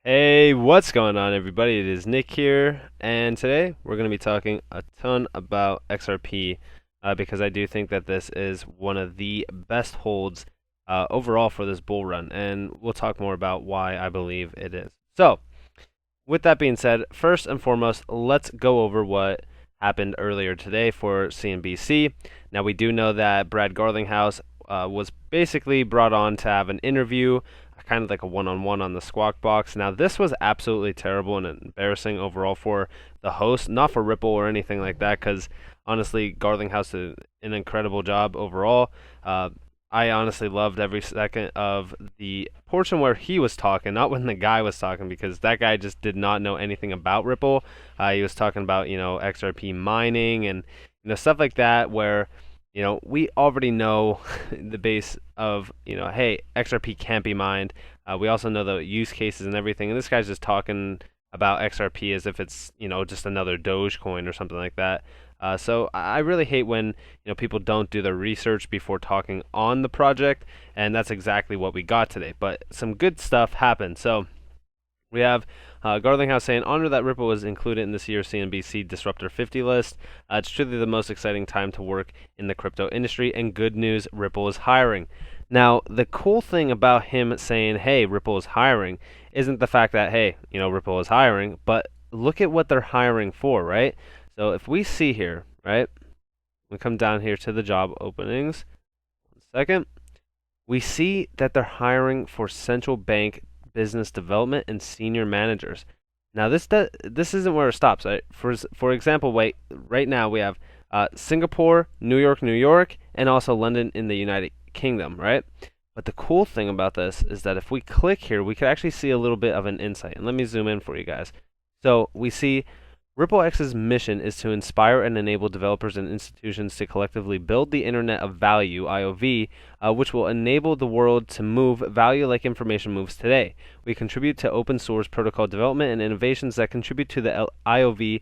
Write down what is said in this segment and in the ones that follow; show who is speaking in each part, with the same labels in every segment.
Speaker 1: Hey, what's going on, everybody? It is Nick here, and today we're going to be talking a ton about XRP because I do think that this is one of the best holds overall for this bull run, and we'll talk more about why I believe it is. So, with that being said, first and foremost, let's go over what happened earlier today for CNBC. Now, we do know that Brad Garlinghouse was basically brought on to have an interview, kind of like a one-on-one on the Squawk Box. Now, this was absolutely terrible and embarrassing overall for the host, not for Ripple or anything like that, because honestly, Garlinghouse did an incredible job overall. I honestly loved every second of the portion where he was talking, not when the guy was talking, because that guy just did not know anything about Ripple. He was talking about, XRP mining and, stuff like that where, we already know the base of, hey, XRP can't be mined. We also know the use cases and everything. And this guy's just talking about XRP as if it's, just another Dogecoin or something like that. So I really hate when people don't do their research before talking on the project, and that's exactly what we got today. But some good stuff happened. So we have Garlinghouse saying, honor that Ripple was included in this year's CNBC Disruptor 50 list. It's truly the most exciting time to work in the crypto industry, and good news, Ripple is hiring. Now, the cool thing about him saying, hey, Ripple is hiring, isn't the fact that, hey, Ripple is hiring, but look at what they're hiring for, right? So if we see here, right, we come down here to the job openings. 1 second. We see that they're hiring for central bank business development and senior managers. Now this isn't where it stops. Right? For example, right now we have Singapore, New York, and also London in the United Kingdom, right? But the cool thing about this is that if we click here, we could actually see a little bit of an insight. And let me zoom in for you guys. So we see RippleX's mission is to inspire and enable developers and institutions to collectively build the Internet of Value, IOV, which will enable the world to move value like information moves today. We contribute to open source protocol development and innovations that contribute to the IOV,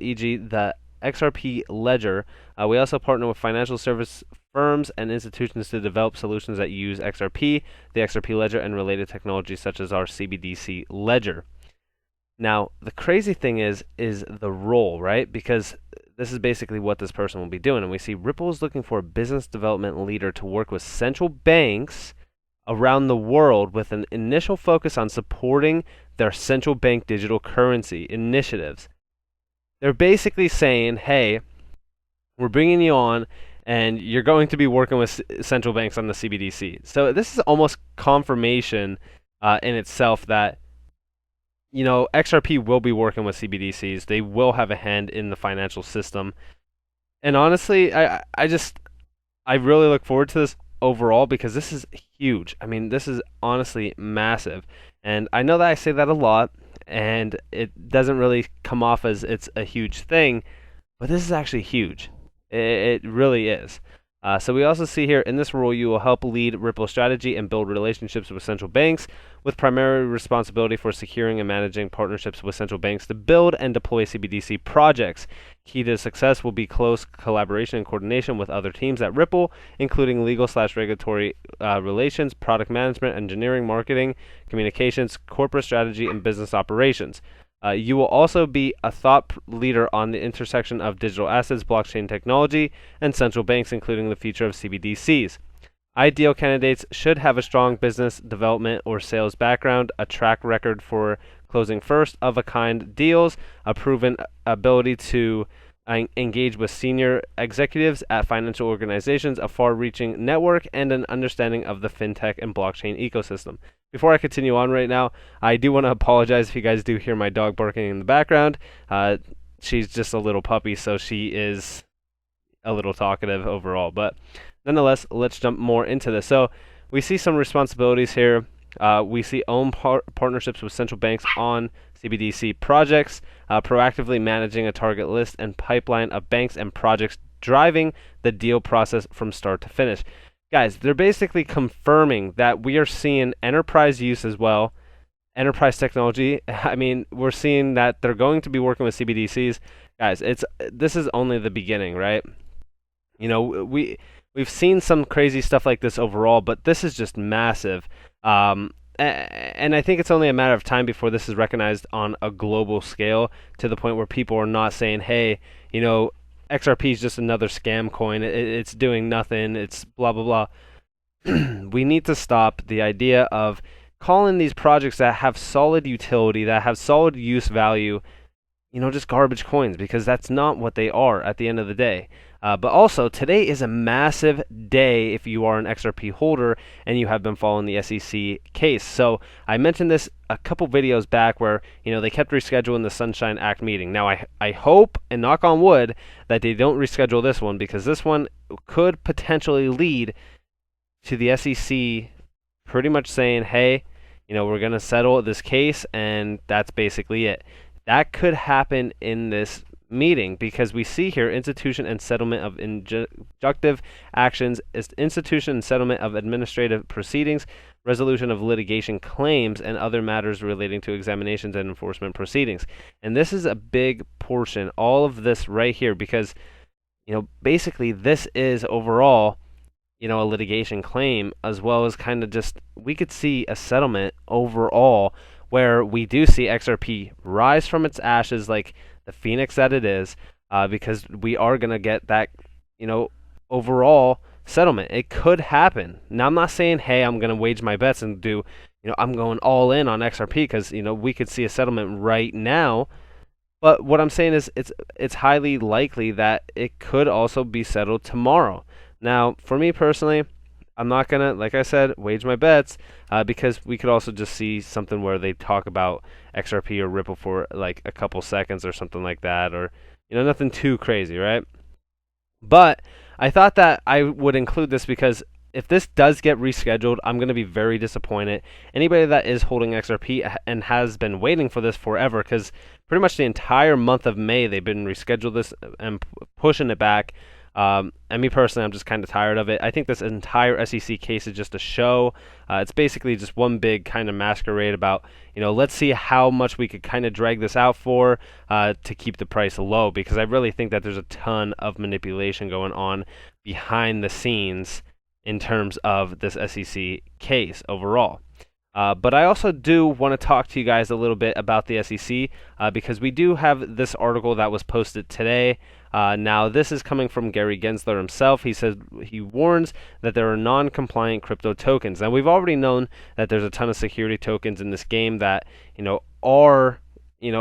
Speaker 1: e.g., the XRP ledger. We also partner with financial service firms and institutions to develop solutions that use XRP, the XRP ledger, and related technologies such as our CBDC ledger. Now, the crazy thing is the role, right? Because this is basically what this person will be doing. And we see Ripple is looking for a business development leader to work with central banks around the world with an initial focus on supporting their central bank digital currency initiatives. They're basically saying, hey, we're bringing you on and you're going to be working with central banks on the CBDC. So this is almost confirmation in itself that XRP will be working with CBDCs. They will have a hand in the financial system. And honestly, I really look forward to this overall because this is huge. I mean, this is honestly massive. And I know that I say that a lot and it doesn't really come off as it's a huge thing, but this is actually huge. It really is. So we also see here in this role, you will help lead Ripple strategy and build relationships with central banks, with primary responsibility for securing and managing partnerships with central banks to build and deploy CBDC projects. Key to success will be close collaboration and coordination with other teams at Ripple, including legal/regulatory relations, product management, engineering, marketing, communications, corporate strategy, and business operations. You will also be a thought leader on the intersection of digital assets, blockchain technology, and central banks, including the future of CBDCs. Ideal candidates should have a strong business development or sales background, a track record for closing first-of-a-kind deals, a proven ability to engage with senior executives at financial organizations, a far-reaching network, and an understanding of the fintech and blockchain ecosystem. Before I continue on right now, I do want to apologize if you guys do hear my dog barking in the background. She's just a little puppy, so she is a little talkative overall. But nonetheless, let's jump more into this. So we see some responsibilities here. We see own partnerships with central banks on CBDC projects, proactively managing a target list and pipeline of banks and projects, driving the deal process from start to finish. Guys, they're basically confirming that we are seeing enterprise use as well, enterprise technology. I mean, we're seeing that they're going to be working with CBDCs. Guys, this is only the beginning, right? We've seen some crazy stuff like this overall, but this is just massive. and I think it's only a matter of time before this is recognized on a global scale to the point where people are not saying, hey, XRP is just another scam coin. It's doing nothing. It's blah, blah, blah. We need to stop the idea of calling these projects that have solid utility, that have solid use value, just garbage coins, because that's not what they are at the end of the day. But also, today is a massive day if you are an XRP holder and you have been following the SEC case. So I mentioned this a couple videos back where, they kept rescheduling the Sunshine Act meeting. Now, I hope, and knock on wood, that they don't reschedule this one, because this one could potentially lead to the SEC pretty much saying, hey, we're going to settle this case, and that's basically it. That could happen in this meeting, because we see here institution and settlement of injunctive actions, institution and settlement of administrative proceedings, resolution of litigation claims, and other matters relating to examinations and enforcement proceedings. And this is a big portion, all of this right here, because basically this is overall a litigation claim, as well as kind of just, we could see a settlement overall where we do see XRP rise from its ashes like the phoenix that it is, because we are going to get that, overall settlement. It could happen. Now, I'm not saying, hey, I'm going to wage my bets and do, I'm going all in on XRP, because, we could see a settlement right now. But what I'm saying is it's highly likely that it could also be settled tomorrow. Now, for me personally, I'm not going to, like I said, wage my bets, because we could also just see something where they talk about XRP or Ripple for like a couple seconds or something like that, or, nothing too crazy, right? But I thought that I would include this because if this does get rescheduled, I'm going to be very disappointed. Anybody that is holding XRP and has been waiting for this forever, because pretty much the entire month of May, they've been rescheduled this and pushing it back. And me personally, I'm just kind of tired of it. I think this entire SEC case is just a show. It's basically just one big kind of masquerade about, let's see how much we could kind of drag this out for to keep the price low, because I really think that there's a ton of manipulation going on behind the scenes in terms of this SEC case overall. But I also do want to talk to you guys a little bit about the SEC, because we do have this article that was posted today. Now, this is coming from Gary Gensler himself. He says he warns that there are non-compliant crypto tokens. Now, we've already known that there's a ton of security tokens in this game that are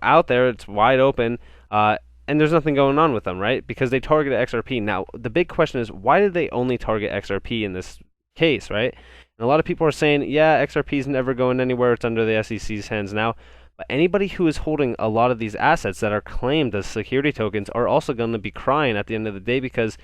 Speaker 1: out there. It's wide open, and there's nothing going on with them, right? Because they target XRP. Now, the big question is, why did they only target XRP in this case, right? And a lot of people are saying, yeah, XRP is never going anywhere. It's under the SEC's hands now. But anybody who is holding a lot of these assets that are claimed as security tokens are also going to be crying at the end of the day, because,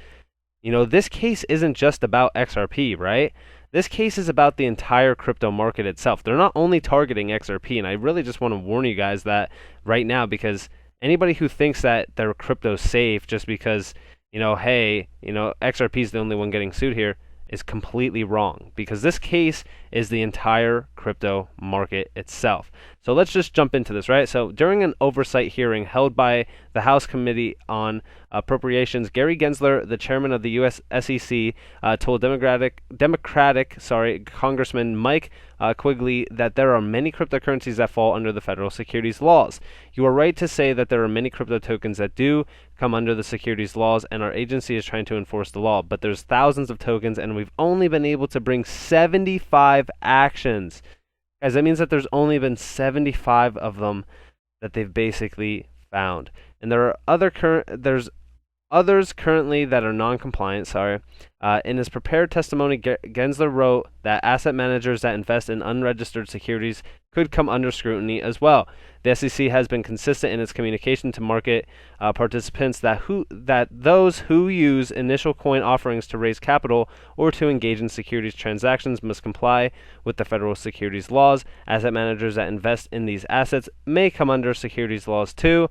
Speaker 1: this case isn't just about XRP, right? This case is about the entire crypto market itself. They're not only targeting XRP, and I really just want to warn you guys that right now, because anybody who thinks that their crypto's safe just because, hey, XRP is the only one getting sued here, is completely wrong, because this case is the entire crypto market itself. So let's just jump into this, right? So during an oversight hearing held by the House Committee on Appropriations, Gary Gensler, the chairman of the U.S. SEC, told Democratic Congressman Mike Quigley that there are many cryptocurrencies that fall under the federal securities laws. You are right to say that there are many crypto tokens that do come under the securities laws, and our agency is trying to enforce the law. But there's thousands of tokens, and we've only been able to bring 75 actions. Guys, that means that there's only been 75 of them that they've basically found. And there are others currently that are non-compliant. In his prepared testimony, Gensler wrote that asset managers that invest in unregistered securities could come under scrutiny as well. The SEC has been consistent in its communication to market participants that those who use initial coin offerings to raise capital or to engage in securities transactions must comply with the federal securities laws. Asset managers that invest in these assets may come under securities laws too.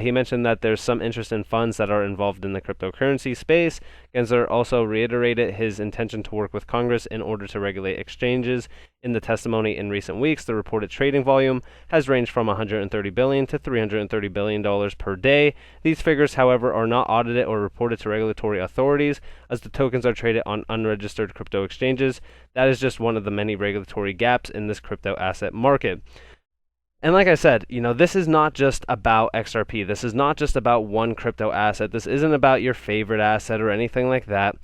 Speaker 1: He mentioned that there's some interest in funds that are involved in the cryptocurrency space. Gensler also reiterated reiterated his intention to work with Congress in order to regulate exchanges. In the testimony in recent weeks, the reported trading volume has ranged from $130 billion to $330 billion per day. These figures, however, are not audited or reported to regulatory authorities, as the tokens are traded on unregistered crypto exchanges. That is just one of the many regulatory gaps in this crypto asset market. And like I said, this is not just about XRP. This is not just about one crypto asset. This isn't about your favorite asset or anything like that.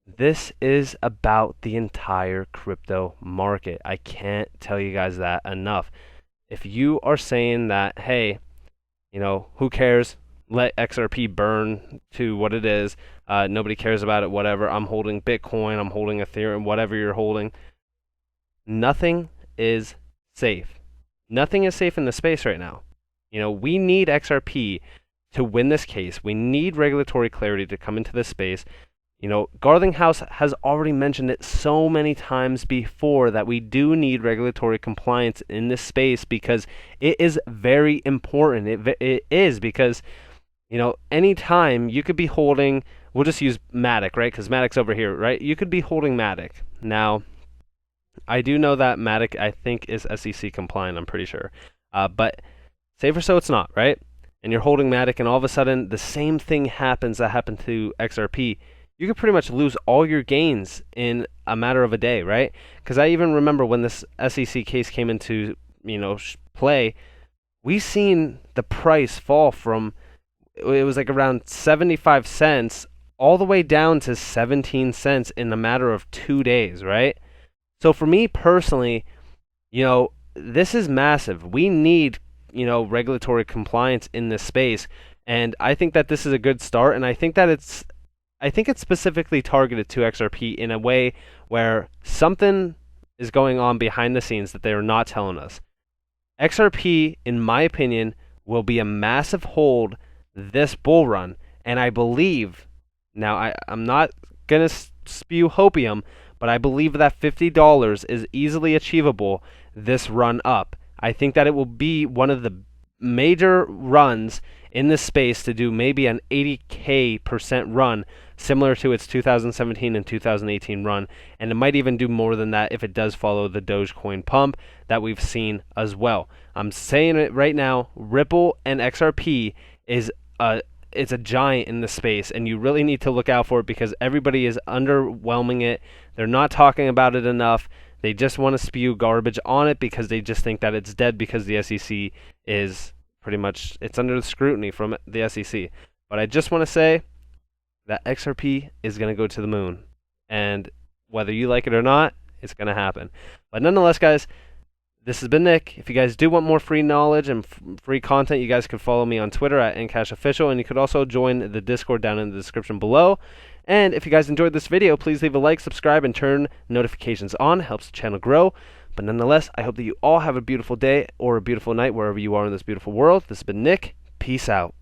Speaker 1: This is about the entire crypto market. I can't tell you guys that enough. If you are saying that, hey, who cares? Let XRP burn to what it is. Nobody cares about it, whatever. I'm holding Bitcoin. I'm holding Ethereum, whatever you're holding. Nothing is safe. Nothing is safe in the space right now. We need XRP to win this case. We need regulatory clarity to come into this space. Garlinghouse has already mentioned it so many times before that we do need regulatory compliance in this space because it is very important. It is because, anytime you could be holding, we'll just use Matic, right? Because Matic's over here, right? You could be holding Matic. Now, I do know that Matic, I think, is SEC compliant, I'm pretty sure. But say for so it's not, right? And you're holding Matic, and all of a sudden, the same thing happens that happened to XRP. You could pretty much lose all your gains in a matter of a day, right? Because I even remember when this SEC case came into, play, we seen the price fall from, it was like around 75 cents all the way down to 17 cents in a matter of 2 days, right? So for me personally, this is massive. We need, regulatory compliance in this space. And I think that this is a good start. And I think it's specifically targeted to XRP in a way where something is going on behind the scenes that they are not telling us. XRP, in my opinion, will be a massive hold this bull run. And I believe, now I'm not going to spew hopium, but I believe that $50 is easily achievable this run up. I think that it will be one of the major runs in this space to do maybe an 80% run, similar to its 2017 and 2018 run, and it might even do more than that if it does follow the Dogecoin pump that we've seen as well. I'm saying it right now, Ripple and XRP it's a giant in the space, and you really need to look out for it because everybody is underwhelming it. They're not talking about it enough. They just want to spew garbage on it because they just think that it's dead because the SEC is pretty much, it's under the scrutiny from the SEC. But I just want to say that XRP is going to go to the moon. And whether you like it or not, it's going to happen. But nonetheless, guys, this has been Nick. If you guys do want more free knowledge and free content, you guys can follow me on Twitter at NCashOfficial, and you could also join the Discord down in the description below. And if you guys enjoyed this video, please leave a like, subscribe, and turn notifications on. It helps the channel grow. But nonetheless, I hope that you all have a beautiful day or a beautiful night wherever you are in this beautiful world. This has been Nick. Peace out.